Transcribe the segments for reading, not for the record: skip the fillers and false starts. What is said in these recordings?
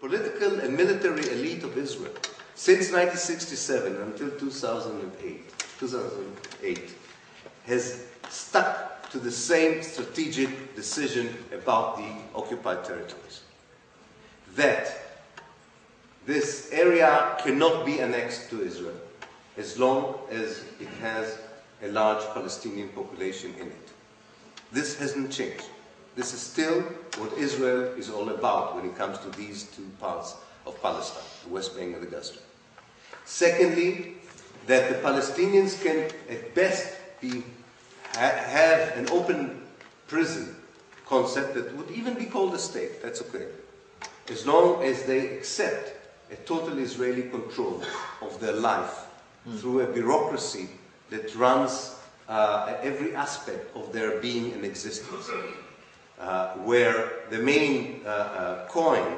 political and military elite of Israel, since 1967 until 2008, has stuck to the same strategic decision about the occupied territories. That this area cannot be annexed to Israel as long as it has a large Palestinian population in it. This hasn't changed. This is still what Israel is all about when it comes to these two parts of Palestine, the West Bank and the Gaza. Secondly, that the Palestinians can at best have an open prison concept that would even be called a state, that's okay, as long as they accept a total Israeli control of their life through a bureaucracy that runs every aspect of their being and existence, where the main coin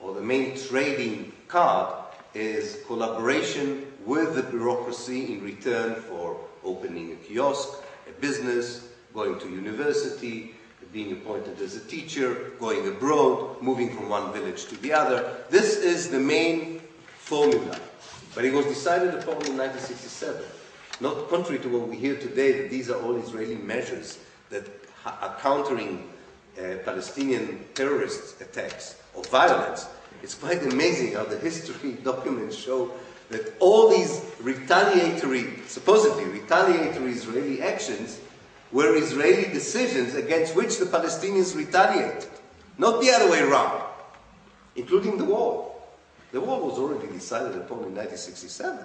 or the main trading card is collaboration with the bureaucracy in return for opening a kiosk, a business, going to university, being appointed as a teacher, going abroad, moving from one village to the other. This is the main formula. But it was decided upon in 1967. Not contrary to what we hear today, that these are all Israeli measures that are countering Palestinian terrorist attacks or violence. It's quite amazing how the history documents show that all these retaliatory, supposedly retaliatory Israeli actions were Israeli decisions against which the Palestinians retaliated. Not the other way around, including the wall. The wall was already decided upon in 1967.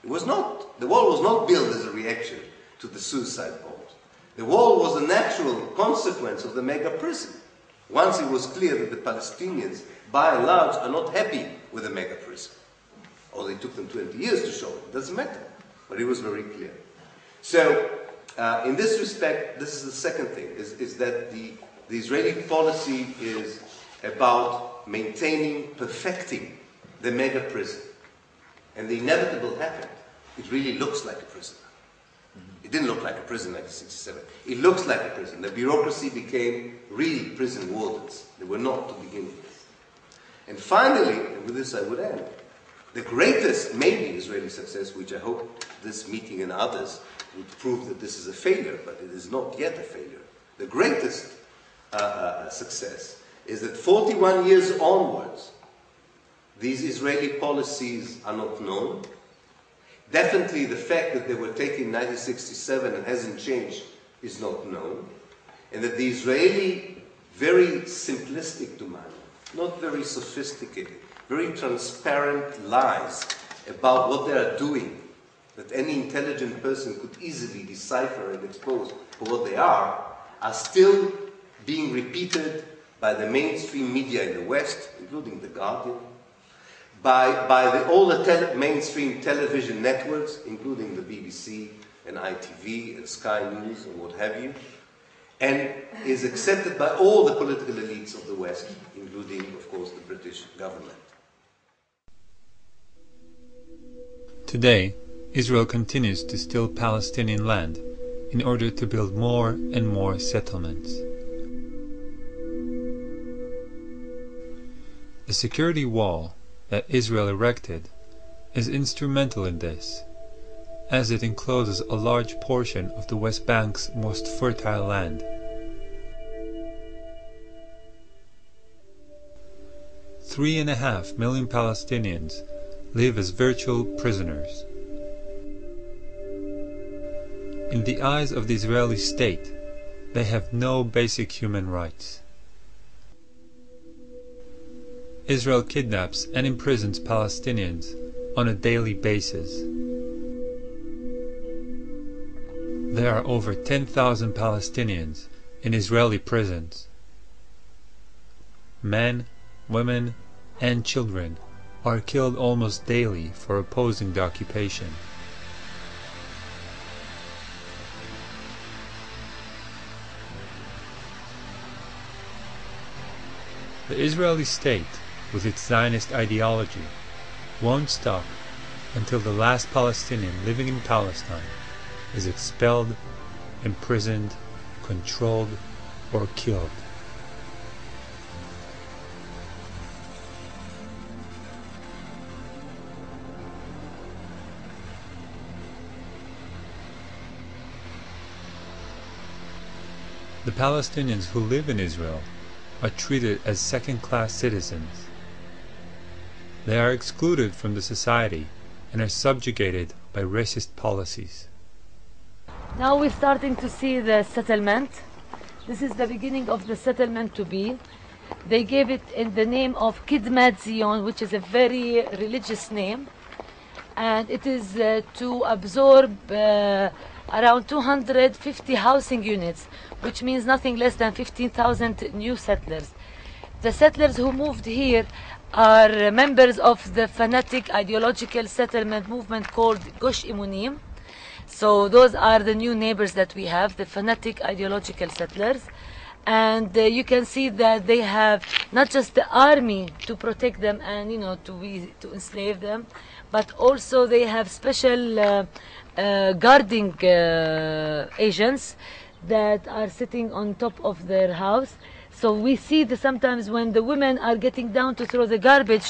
It was not. The wall was not built as a reaction to the suicide bombs. The wall was a natural consequence of the mega prison. Once it was clear that the Palestinians, by and large, are not happy with the mega prison. Or they took them 20 years to show it. It doesn't matter. But it was very clear. So, in this respect, this is the second thing, is that the Israeli policy is about maintaining, perfecting the mega prison. And the inevitable happened. It really looks like a prison. It didn't look like a prison in 1967. It looks like a prison. The bureaucracy became really prison wardens. They were not to begin with. And finally, and with this I would end, the greatest, maybe, Israeli success, which I hope this meeting and others would prove that this is a failure, but it is not yet a failure. The greatest success is that 41 years onwards, these Israeli policies are not known. Definitely the fact that they were taken in 1967 and hasn't changed is not known. And that the Israeli, very simplistic to man, not very sophisticated, very transparent lies about what they are doing, that any intelligent person could easily decipher and expose for what they are still being repeated by the mainstream media in the West, including The Guardian, by all the mainstream television networks, including the BBC and ITV and Sky News and what have you, and is accepted by all the political elites of the West, including, of course, the British government. Today, Israel continues to steal Palestinian land in order to build more and more settlements. The security wall that Israel erected is instrumental in this, as it encloses a large portion of the West Bank's most fertile land. 3.5 million Palestinians live as virtual prisoners. In the eyes of the Israeli state, they have no basic human rights. Israel kidnaps and imprisons Palestinians on a daily basis. There are over 10,000 Palestinians in Israeli prisons. Men, women, and children are killed almost daily for opposing the occupation. The Israeli state, with its Zionist ideology, won't stop until the last Palestinian living in Palestine is expelled, imprisoned, controlled, or killed. The Palestinians who live in Israel are treated as second-class citizens. They are excluded from the society and are subjugated by racist policies. Now we're starting to see the settlement. This is the beginning of the settlement to be. They gave it in the name of Kidmat Zion, which is a very religious name. And it is to absorb around 250 housing units, which means nothing less than 15,000 new settlers. The settlers who moved here are members of the fanatic ideological settlement movement called Gush Imunim. So those are the new neighbors that we have, the fanatic ideological settlers. And you can see that they have not just the army to protect them and to enslave them, but also they have special guarding agents that are sitting on top of their house. So we see that sometimes when the women are getting down to throw the garbage,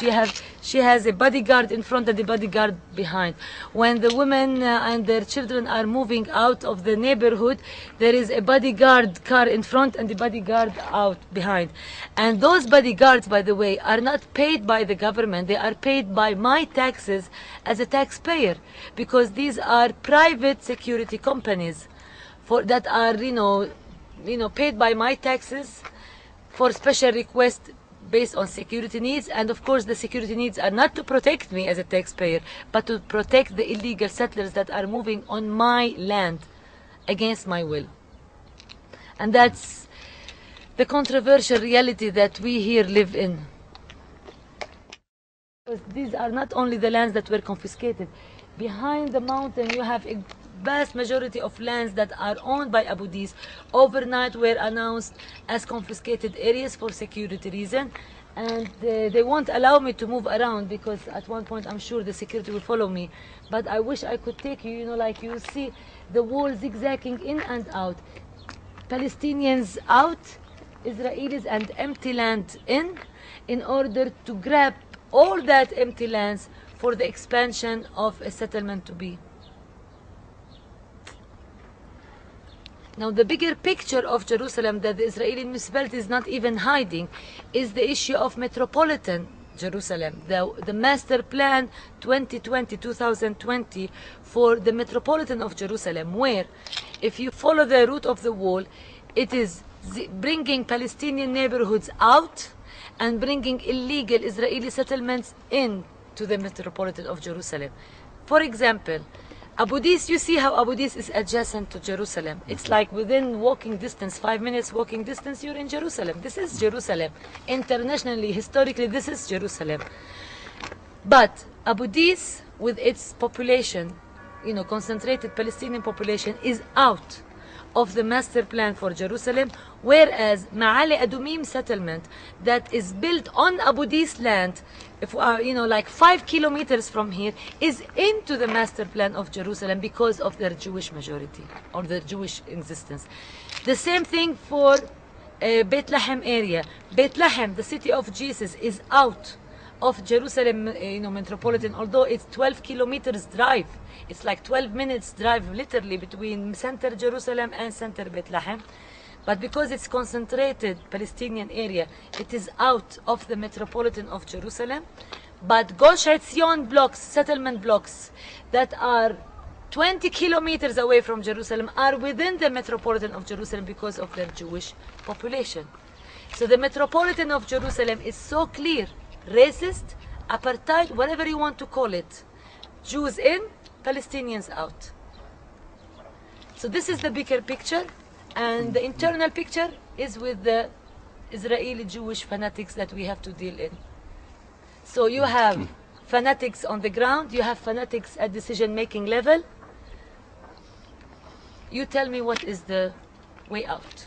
she has a bodyguard in front and a bodyguard behind. When the women and their children are moving out of the neighborhood, there is a bodyguard car in front and a bodyguard out behind. And those bodyguards, by the way, are not paid by the government. They are paid by my taxes as a taxpayer, because these are private security companies that are paid by my taxes for special requests based on security needs. And of course the security needs are not to protect me as a taxpayer, but to protect the illegal settlers that are moving on my land against my will. And that's the controversial reality that we here live in. These are not only the lands that were confiscated. Behind the mountain you have a vast majority of lands that are owned by Abu Dis overnight were announced as confiscated areas for security reasons, and they won't allow me to move around because at one point I'm sure the security will follow me. But I wish I could take you, like you see the wall zigzagging in and out. Palestinians out, Israelis and empty land in order to grab all that empty lands for the expansion of a settlement to be. Now the bigger picture of Jerusalem that the Israeli municipality is not even hiding is the issue of metropolitan Jerusalem, the master plan 2020 for the metropolitan of Jerusalem, where if you follow the route of the wall, it is bringing Palestinian neighborhoods out and bringing illegal Israeli settlements in to the metropolitan of Jerusalem. For example, Abu Dis, you see how Abu Dis is adjacent to Jerusalem. It's like within walking distance, 5 minutes walking distance, you're in Jerusalem. This is Jerusalem. Internationally, historically, this is Jerusalem. But Abu Dis, with its population, concentrated Palestinian population, is out of the master plan for Jerusalem, whereas Ma'ale Adumim settlement that is built on Abu Dis land, like 5 kilometers from here, is into the master plan of Jerusalem because of their Jewish majority or their Jewish existence. The same thing for Bethlehem area. Bethlehem, the city of Jesus, is out of Jerusalem, metropolitan, although it's 12 kilometers drive. It's like 12 minutes drive literally between center Jerusalem and center Bethlehem. But because it's concentrated Palestinian area, it is out of the metropolitan of Jerusalem. But Gush Etzion blocks, settlement blocks that are 20 kilometers away from Jerusalem are within the metropolitan of Jerusalem because of their Jewish population. So the metropolitan of Jerusalem is so clear, racist, apartheid, whatever you want to call it. Jews in, Palestinians out. So this is the bigger picture, and the internal picture is with the Israeli Jewish fanatics that we have to deal in. So you have fanatics on the ground, you have fanatics at decision-making level. You tell me what is the way out.